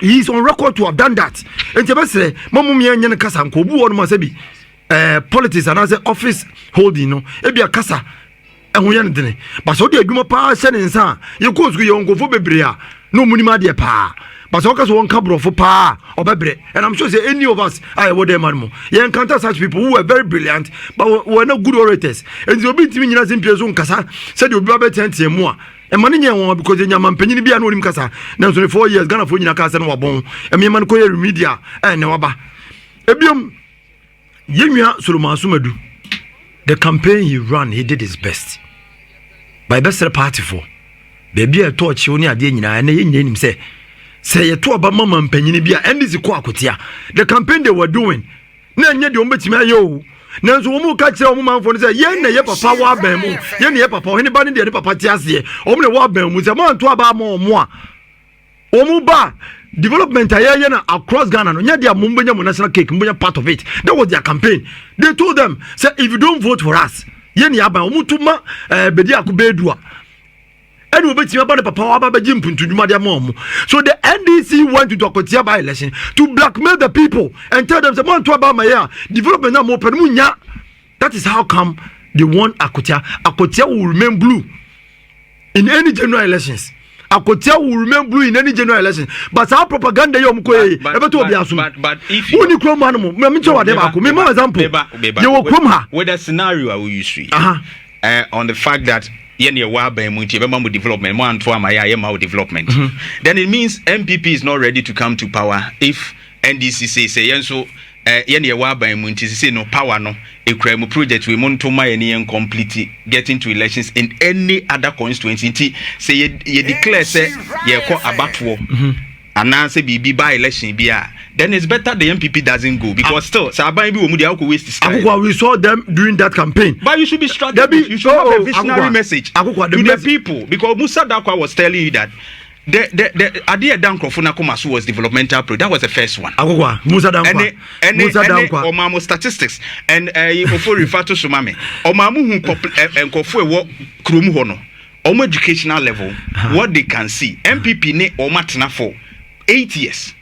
Speaker 8: He is on record to have done that. And Jabase, Mamumia and Kasan Kobu or Masebi politics and as office holding no Ebia Casa and we didn't. But so they do my pa sending son. You go to your uncle for Bebria. No money, dear pa. But so one cabro for pa or bebre, and I'm sure say any of us I would them animal. You encounter such people who are very brilliant, but were not good orators. And you'll be in your Piazon Casa said you'll be able to tell more. And money because in your man penny be an Casa. Now 4 years Ghana for your casa and wabon, and me man coyer media and Nawaba. Ebium Yemia Solomon Sumadu. The campaign he ran, he did his best. By best party for baby, I thought you only a day and him say. Say you to about mama mpanyini bia NDC kwa kotia the campaign they were doing na nya de ombetimi ayo na so omu ka kire omu manfo say ye na ye papa wa ban mu ye na ye papa hene ba ne de papa ti ase omu ne wa ban mu say mo anto aba mo omu a omu ba development aye na across Ghana no nya de amumbenya mo national cake mbonya part of it. That was their campaign. They told them say if you don't vote for us yeni aba omutuma bedi akubedua enu obeti aba ne papa wa ba jim puntuduma dia mom. So the NDC went to Akotia by election to blackmail the people and tell them man to about my year development na mo pemunya. That is how come they won Akotia. Akotia will remain blue in any general elections. Akotia will remain blue in any general election. But our propaganda you but if you only chrome animal, me example. You will chrome her
Speaker 7: with a scenario I will use on the fact that development. Then it means MPP is not ready to come to power if NDC say so no power no a crime project we want to my complete getting to elections in any other constituency say you declare say you call about war and now say be by election then it's better the MPP doesn't go because still
Speaker 8: we saw them during that campaign.
Speaker 7: But you should be strategic. You should have a visionary message to the people because Musa Dakwa was telling you that the idea Dankofuna Komasu was developmental project. That was the first one.
Speaker 8: Musa Dankwa.
Speaker 7: And Omamo statistics and Ofo refer to Sumame. Omamu and Kofu Krumu Hono. Omo educational level, what they can see. MPP ne Omatna for 8 years.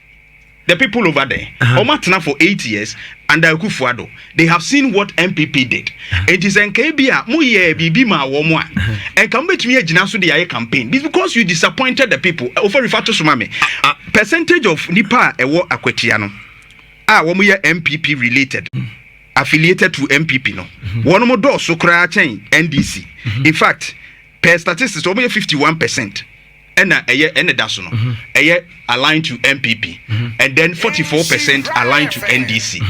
Speaker 7: The people over there, Omatna for 8 years, and Akufuado, they have seen what MPP did. It is NKBia, Muye, Bibima, Womwa, and come to me a Jinasu the campaign. It's because you disappointed the people. Over refer to Sumame. Percentage of Nipa Ewo Akwetiano. Womuya MPP related. Affiliated to MPP no. One more door so cry chain NDC. In fact, per statistics, over 51%. And that's no. Aligned to MPP, and then 44% aligned to NDC.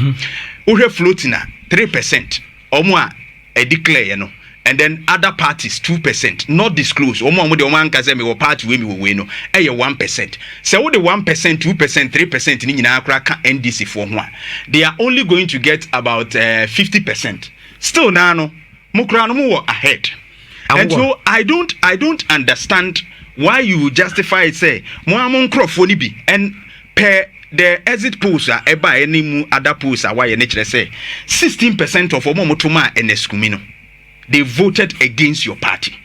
Speaker 7: We have floating 3%. Or more a declare, you know. And then other parties 2%, not disclosed. Or more the one because we party we will win. 1%. So the 1%, 2%, 3% in NDC for one. They are only going to get about 50%. Still now, Mukrano ahead. And so I don't understand why you justify it say Moamon Crofoni be and per the exit polls are eba any other polls are why your nature say 16% of Omomotuma and Escumino they voted against your party.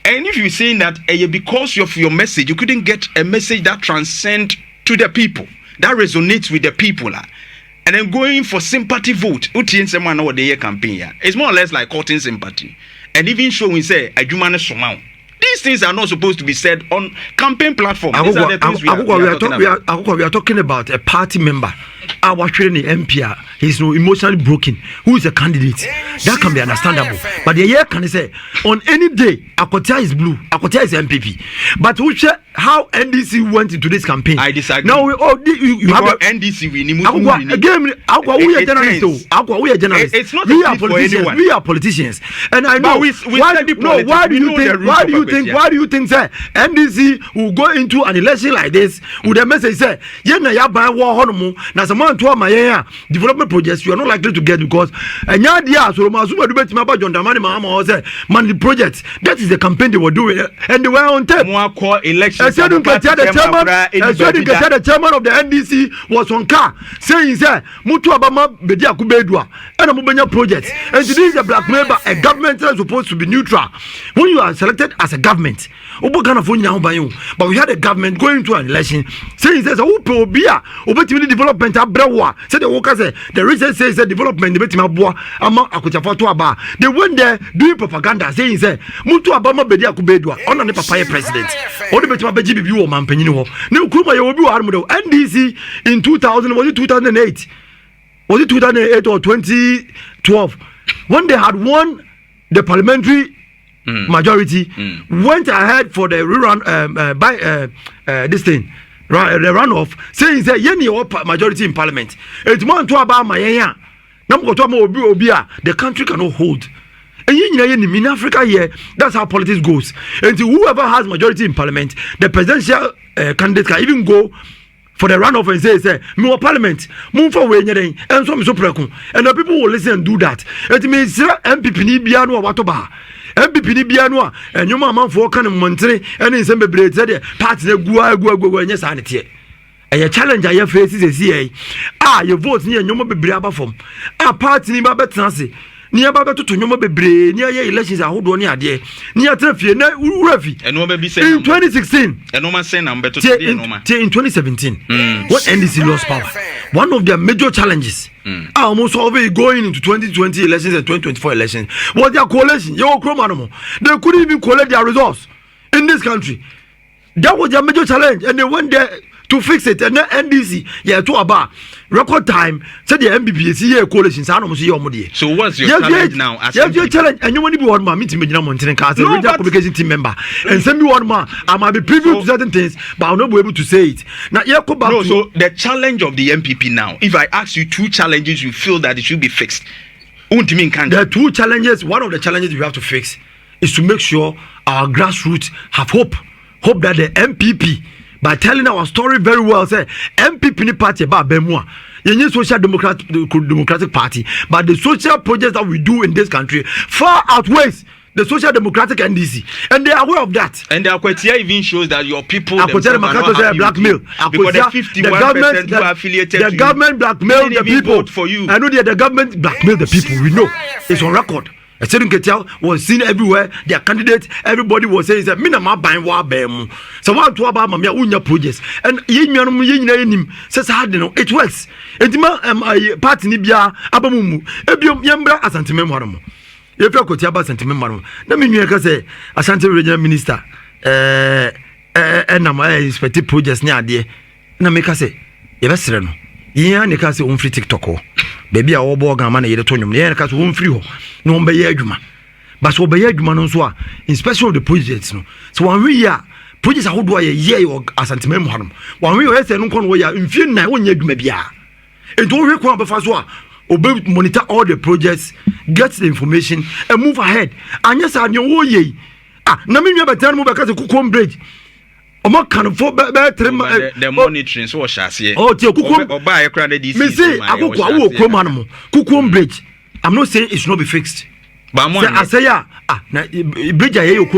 Speaker 7: And if you're saying that because of your message you couldn't get a message that transcends to the people, that resonates with the people, and then going for sympathy vote, someone over the campaign, it's more or less like courting sympathy and even showing say a human somehow. These things are not supposed to be said on campaign platforms. These are the things we are talking about a party member. Our training MPR, he's no emotionally broken. Who is a candidate? That can be understandable. But the year can say on any day, Akotia is blue, Akotia is MPP. But which how NDC went into this campaign? I disagree.
Speaker 8: Now you have a
Speaker 7: NDC winning. It's not
Speaker 8: we are politicians, and I know why do you think say NDC will go into an election like this with a message say na someone to my development projects you are not likely to get because the project that is the campaign they were doing and they were on tape. The chairman of the NDC was on car saying say Mutu Abama Bedia Kubedua and a Mubenya project and this is a blackmail by a government that is supposed to be neutral when you are selected as a government. But we had a government going to an election saying says development said the workers say the research says that development they went there doing propaganda saying say Mutu Abama Bedia Kubedua on the Papaya president or the Betima Beji Bibu man penino no Kuma NDC in 2000 was it 2008 or 2012 when they had won the parliamentary majority went ahead for the rerun this thing the runoff saying that yeni majority in parliament it's more to about my the country cannot hold. And in Africa here, that's how politics goes. And whoever has majority in parliament, the presidential candidate can even go for the runoff and say, "Me parliament, move forward, and so preku." And the people will listen and do that. It means MPP ni biano watoba. MPP ni biano, and you man for can montre and in some bebree said party go and yes sanity. And your challenge I face is a your vote near no bebree aba from. A party ni ba betanse. Near Baba to Nyoma Bebre, near elections are hold on near there. Near Trafia, Urafi.
Speaker 7: And no baby say
Speaker 8: In 2016,
Speaker 7: and no man say number to
Speaker 8: in 2017, what NDC lost power? One of their major challenges, almost always going into 2020 elections and 2024 elections, was their coalition. Your Chromanomo. They couldn't even collect their results in this country. That was their major challenge, and they went there to fix it. And then NDC, to about record time, said the MPP coalition.
Speaker 7: So what's your challenge now?
Speaker 8: Your challenge, and you want to be one man meeting with Mountain Cast, a communication team member, and send me one man. I might be privy to certain things, but I'll not be able to say it. Now,
Speaker 7: so the challenge of the MPP now, if I ask you 2 challenges, you feel that it should be fixed.
Speaker 8: There are 2 challenges. One of the challenges we have to fix is to make sure our grassroots have hope that the MPP, by telling our story very well, say MPP ni party about Bemwa. Yenye social democratic party, but the social projects that we do in this country far outweighs the social democratic NDC, and they are aware of that.
Speaker 7: And the Akwetia even shows that your people
Speaker 8: blackmail
Speaker 7: because the 51% who are affiliated
Speaker 8: the government blackmail the people
Speaker 7: for you.
Speaker 8: I know the government blackmail the people. We know it's on record. A certain Ketel was seen everywhere. Their candidate, everybody was saying that Minama buying wa bem. So what to about Mamia Unya projects and Yin says hard it works. And party Nibia Abamumu Ebium Yambra as Antimemoramo. If you could tell us Antimemoramo, let me say Ashanti Regional Minister and I expect projects near there. Nameka say, Yevesreno. Yeah, they can say on free TikTok. Baby, I will bog a man at the yeah, because one free no be yaduma. But so be yaduma so in special the projects. So when we are projects, how do I year or as antimem harm? When we are saying, no, we are in fear now when you maybe are. And don't require Bafaswa or monitor all the projects, get the information, and move ahead. And yes, I know ye. Naming about 10 more because of Kukum Bridge.
Speaker 7: The monitoring so shasi.
Speaker 8: Oh, buy a credit. Me say, I go Kukum Bridge. I'm not saying it should not be fixed.
Speaker 7: But
Speaker 8: I say, bridge I hear the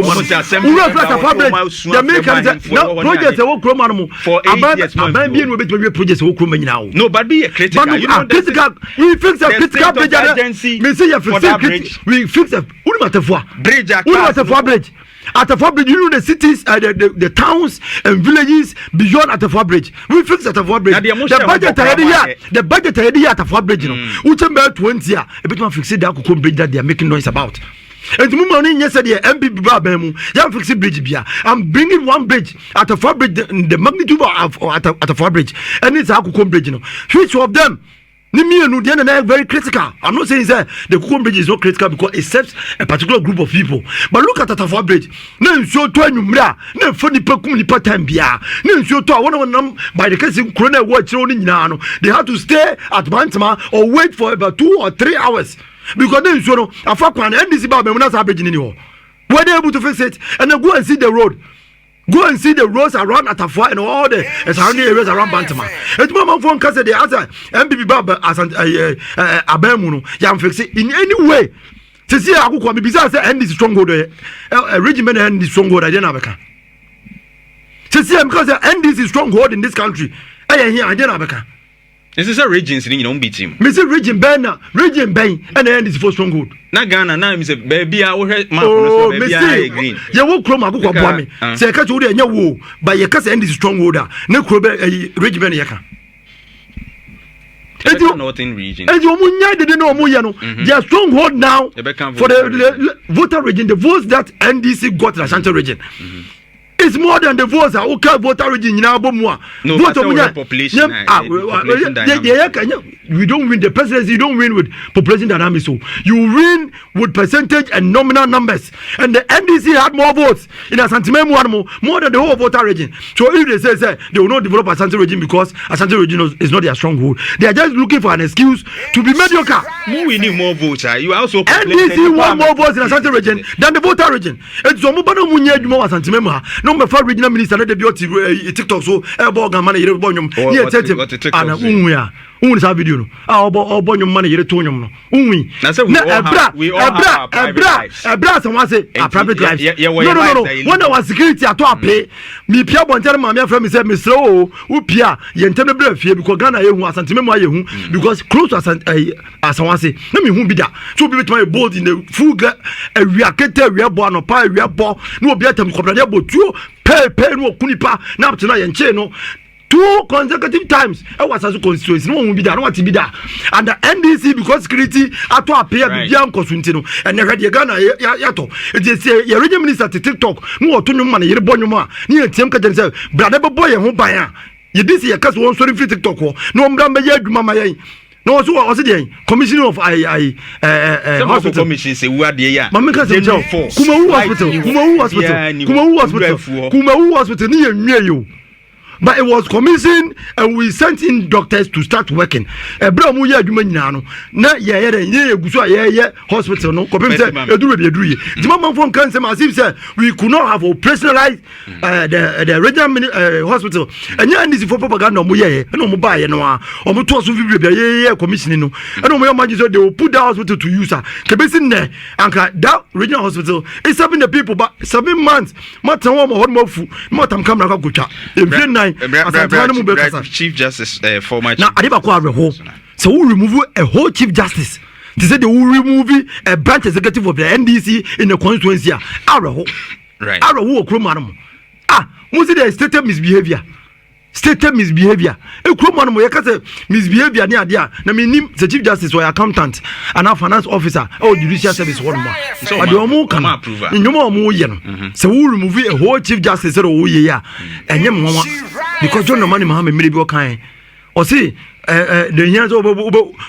Speaker 8: Americans projects are Chromano
Speaker 7: for 8 years.
Speaker 8: I'm being with projects now.
Speaker 7: No, but be a critical.
Speaker 8: Critical. We fix a critical bridge agency. Me say, we fix a bridge. At the bridge, you know the cities, the towns and villages beyond at the bridge. We fix at the bridge. The budget already at the bridge. You know, which about 20 years, a bit more fix it. That bridge that they are making noise about. And tomorrow yesterday, MPP Babemu, you fix it bridge. I'm bringing one bridge at the bridge, the magnitude of at the bridge, and it's a Kukum bridge. You know, which of them? Nimi and Nudian are very critical. I'm not saying that the Kukum Bridge is not critical because it serves a particular group of people. But look at Atafa Bridge. No, so to Numra, no funny Pekuni Patambia, no, so to one of them by the case in Corona watch only Nano. They have to stay at Bantama or wait for about 2 or 3 hours. Because then, so a fuck one and this about Memonas Bridge anymore. Were they able to fix it? And then go and see the road. Go and see the roads around Atafa and all the surrounding areas around Bantama. It's my phone because they answer MPP Baba as Abemuno. Yam fix it in any way. To see how come because I end this stronghold, a regiment and this stronghold. I didn't have a to see because I end this stronghold in this country. I didn't have a
Speaker 7: this is a region in your own beat him.
Speaker 8: Mr. Region Banner, Region Bain, and the end is for stronghold.
Speaker 7: Nagana, now is a baby. I will head my green.
Speaker 8: You will chroma book of me. Say, catch you in your woo, but your cousin end is stronghold. No crobe regiment yaka.
Speaker 7: Northern region.
Speaker 8: And you didn't know Muyano. They are stronghold now for the voter region, the votes that NDC got in the Ashanti region. It's more than the votes are okay voter region in Abomwa.
Speaker 7: No, population.
Speaker 8: We don't win the presidency, you don't win with population dynamics. So you win with percentage and nominal numbers. And the NDC had more votes in Ashanti more than the whole voter region. So if they say they will not develop Ashanti region because Ashanti region is not their stronghold, they are just looking for an excuse to be mediocre.
Speaker 7: We need more votes. You also
Speaker 8: NDC want more votes in Ashanti region than the voter region. It's so much more Ashanti no me fa regional minister na de bi oti TikTok so e bo gan man yere bo nyom ye tete ana unwi a unwi sa video no obo nyom man yere to nyom no unwi
Speaker 7: na say we all have
Speaker 8: ebra so wan say a private life no when there was security ato ape mi pia bontere ma me afra me say me sre o u pia ye ntem bra fie because Ghana ye hu asanteme mu aye hu because close to asanwase na me hu bi da so bi betuma bold in the full awiakete awiabo no pa awiabo na obi atam kobrade abotuo pe no kunipa na aptena ye nche no 2 consecutive times I was as a constituency no be that no what be that and the NDC because security ato appear be bian kosuntino and the Ghana yato it is a regional minister to TikTok no to nyum man yere bonyum a ne atiem ka say brother boy ho ban a ye dis ye case won sorry free TikTok no mbra be ya adwuma mayen no so was the commissioner of hospital
Speaker 7: commission say we are there ya
Speaker 8: mamika say Kumawu hospital ni enwie yo. But it was commissioned and we sent in doctors to start working. Bra mu ya adwuma nyina no na ye eguso ye hospital no kopem say eduru ye. The man from cancer as if say we could not have operationalized the regional hospital. And ya ndisi for propaganda mu ye no mu ba ye no a o mu to so bibia ye commissioning no. And o mu imagine so they will put that hospital to use her. Kebesin ne anka that regional hospital is serving the people but 7 months matam wo mo hodmofu matam kamera ka kotwa.
Speaker 7: Chief Justice former
Speaker 8: now Adibako Areho so we remove a whole Chief Justice they said they will remove a branch executive of the NDC in the constituency Areho
Speaker 7: right
Speaker 8: Areho okromanum must the stated misbehavior e kromanu mo yakase misbehavior ni adia na me nim the Chief Justice or accountant and a finance officer or judicial service one more so but the omo kan nyomo omo ye no so we remove a whole Chief Justice so we ye ya enye mwa because John Normani Mahame mmiri bi okan o see the hands of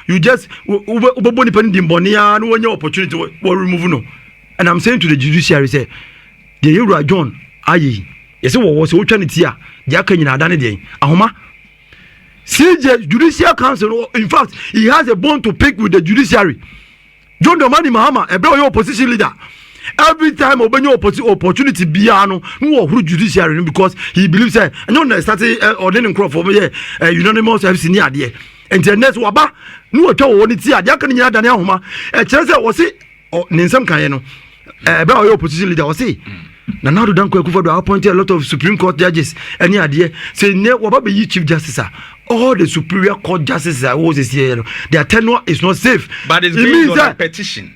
Speaker 8: you just boni pen dimbonia no wanya opportunity we remove no and I'm saying to the judiciary say the Yura John ayi yes we was so twa ne tia dia kan nyina adane den ahoma CJ Judicial Council in fact he has a bone to pick with the judiciary. John Normani Mahama your opposition leader every time obenyo opportunity bia no wo judiciary because he believes say no start ordering crop for unanimous FC ni ade and the next waba no otwa wo ni tia dia kan nyina adane ahoma kire say wo se ne nsem kan no your opposition leader wo se na now dan kwa kufa do appointed a lot of Supreme Court judges any idea say ne waba be Chief Justice all the Superior Court justices was this year their tenure is not safe
Speaker 7: but it's based on a petition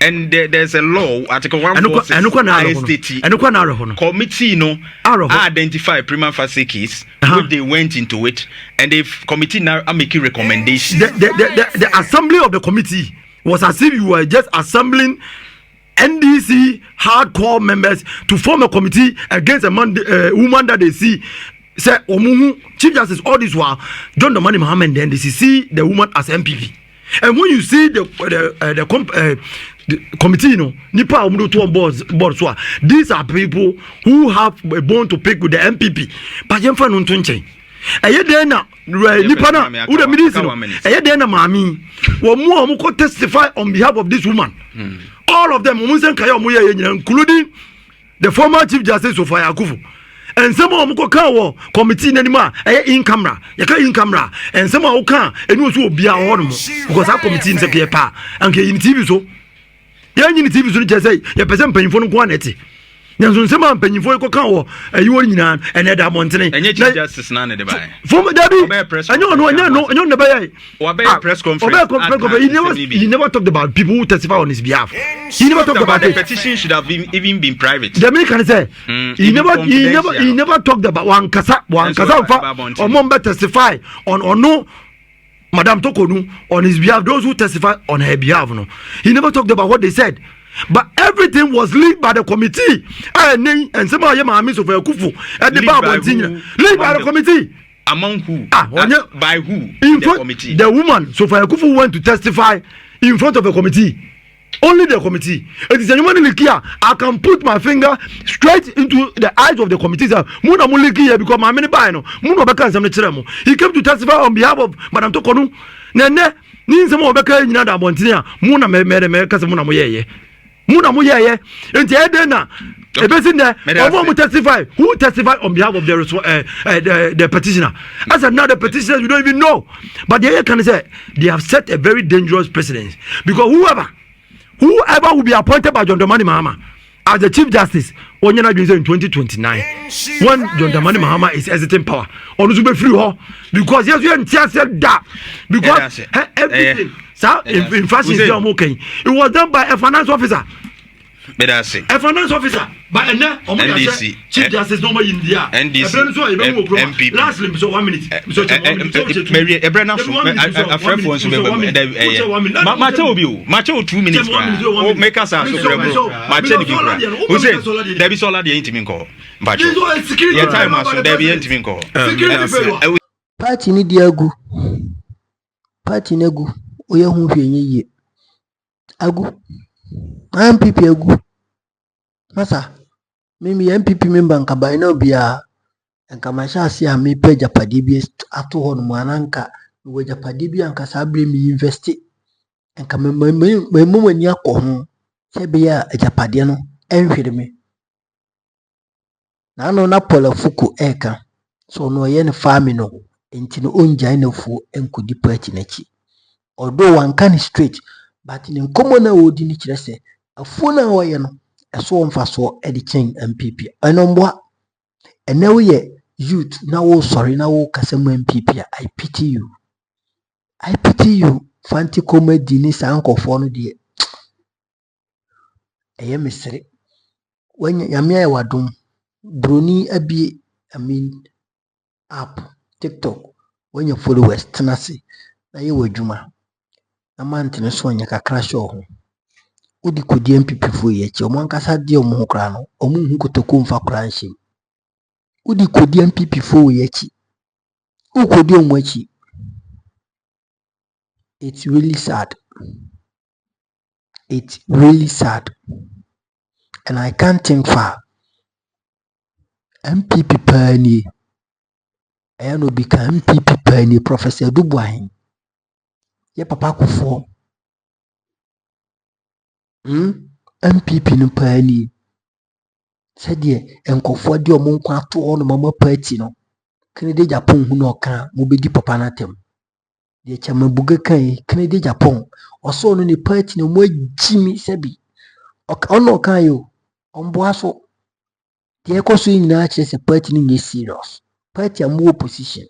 Speaker 7: and there's a law article 146 committee no identify prima facie case which they went into it and the committee now are making recommendations.
Speaker 8: The assembly of the committee was as if you were just assembling NDC hardcore members to form a committee against a woman that they see say omuhu Chief Justice all this while John Normani Mahama and the NDC see the woman as MPP and when you see the committee you know nipa omudo to board so these are people who have a bone to pick with the MPP but yemfa no ntonchen eye den na nipa na who the minister eye den na maami wo mu ko testify on behalf of this woman all of them including the former Chief Justice of Akufo and some of them can committee anymore in camera in camera and some of can and also be a horn because our committee is a pa and in TV so in TV so just say you present paying for quantity yanzu nsema mpanyin fo ekokan ayiwo nyina ene da montene
Speaker 7: enye Chief Justice na ne de bai
Speaker 8: former dabi enyo ne bai
Speaker 7: press conference
Speaker 8: he never talked about people who testify on his behalf he never talked about
Speaker 7: the petition should have even been private
Speaker 8: the man can say he never talked about one kasa or member testify on no Madam Tokonu on his behalf those who testify on her behalf no he never talked about what they said. But everything was leaked by the committee. And some of them are Miss of Kufu at the bar leaked by the committee.
Speaker 7: Among who? By who?
Speaker 8: In front, the committee. The woman, Sophia Kufu, went to testify in front of a committee. Only the committee. It is anyone in Likia. I can put my finger straight into the eyes of the committee. Muna Mulikia because my many bino. Muno Bakan Samnetremo. He came to testify on behalf of Madame Tokonu. Nene, Ninsamo Baka in Nada Montina. Muna Mera Muna Moye. Muna moyeye enti edena Ebesi there, who testify? Who testify on behalf of the petitioner? As of now, the petitioners we don't even know. But they can say they have set a very dangerous precedent because whoever will be appointed by John Dramani Mahama as the Chief Justice on in 2029, when John Dramani Mahama is exiting power, on the free because yes, you said that because everything. In fact, it was done by a finance officer. A finance officer, but NDC, Chief Justice no more India. NDC, MPP. Lastly, so 1 minute.
Speaker 7: Mary, a brand a friend wants to be Macho 2 minutes. Oh, make us ask who said there be solar the intimate but your time was there be intimate
Speaker 3: Party ni diagu. Party negu. Oya hu hwe ye agu MPP agu masa mimi MPP member nka by now bia nka mashasi a me page apade bi ato ho no ananka we japade bi anka sabre mi invest nka me ni akọ se bia japade no enhwere me na no na pola fuku eka so no ye ne farming no enti no onjai na fu enkodi party na chi although one can straight but in common odi ni kire se afo na wo ye no eso mfa so e di chen MPP enomboa ene wo ye youth na wo sorry na wo kasem MPP I pity you fanti comedy ni sankofo no de eye mesere wanya yame ya wadom broni abi app TikTok wanya followers tenase na ye wadwuma amantene so nya kakra show ho udi kodi MPP fo ye che omo nkasa de omo ho kra no omo hu kotoko mfa kra nhim udi kodi MPP fo ye chi ukodi omo achi it's really sad and I can't think far MPP pani no bika MPP pani Professor Dubuahin ye papa kufo MPP no pani said ye enkofo de omo nkwa ato ho no mama party no Kennedy Japan hu no kan mo bedi papa na tem de chama Buga kan Kennedy Japan oso no ni party no mo agimi sebi ono kan yo ombo aso de ekoso nyina akire se party ni serious party am opposition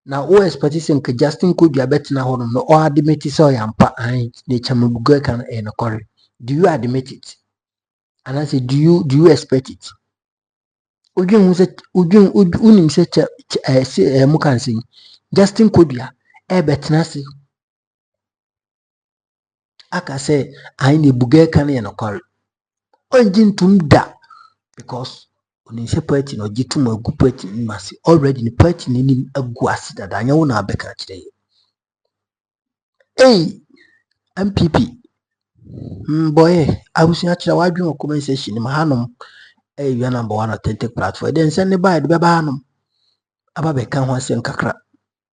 Speaker 3: na o expectation ka Justin Kodua betina ho no o admit so yampa an de chama Buga kan no correct. Do you admit it? And I say, do you expect it? Unim se mukan sing Justin Kodua betina se aka say I need Buga kan no correct. Onjin tum da because oni se party no jitum agu party ni masi already the party ni agu asida da anya wona abeka kire MPP boy abusia kire wadwen o comment section ma hanom you are number 1 authentic platform then send by the baba hanom aba be kan ho asem kakra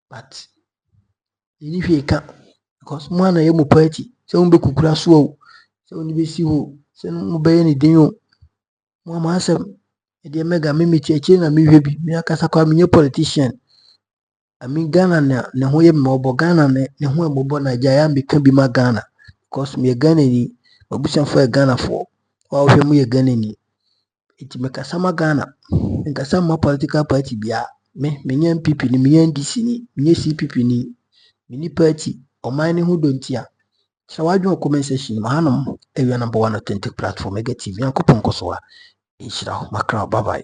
Speaker 3: but ini hwe ka because mo na ye mo party se mo be kukura so o se oni be si ho se mo be ni din o mo ma asem e mega mimi cheche na mihwe bi mi akasa kwa minye politician ami Ghana ne ho ye me obo Ghana ne ho emobo na jaya mbeka bi ma Ghana because me Ghana ni obusan for Ghana for wa hwe mu ye Ghana ni iti me kasa ma Ghana nkasa ma political party bia me nye MPP ni me NDC ni me CPP ni mini party o man ni hu dontia so wadwo comment section ma hanom e number 1 authentic platform Mega TV yankopon koso a Ishra Makra, bye bye.